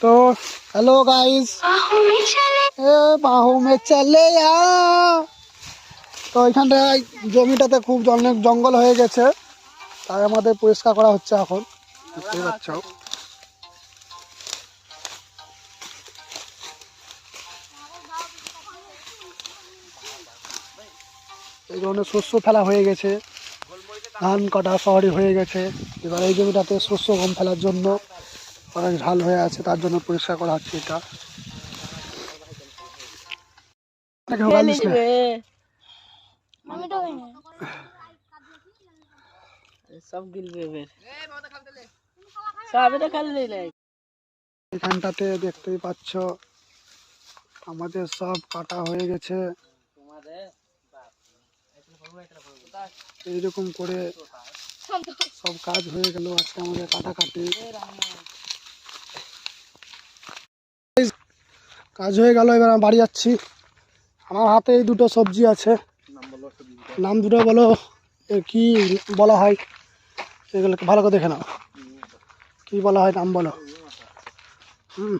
तो hello guys, बाहू में चले তো এখানটায় জমিটাতে খুব অনেক জঙ্গল হয়ে গেছে, তাই আমাদের পরিষ্কার করা হচ্ছে এখন। বুঝতেই পারছো, এই ধরনের শস্য ফেলা হয়ে গেছে, ধান কাটা শহরে হয়ে গেছে। এবার এই জমিটাতে শস্য গম ফেলার জন্য অনেক ঝাল হয়ে আছে, তার জন্য পরিষ্কার করা হচ্ছে এটা। এখানটাতে দেখতেই পাচ্ছ আমাদের সব কাটা হয়ে গেছে। এইরকম করে সব কাজ হয়ে গেল আজকে আমাদের কাটাকাটি কাজ হয়ে গেল। এবার আমি বাড়ি যাচ্ছি। আমার হাতে এই দুটো সবজি আছে, নাম দুটো বলো, এর কি বলা হয় এগুলোকে ভালো করে দেখে নাও, কি বলা হয় নাম বলো।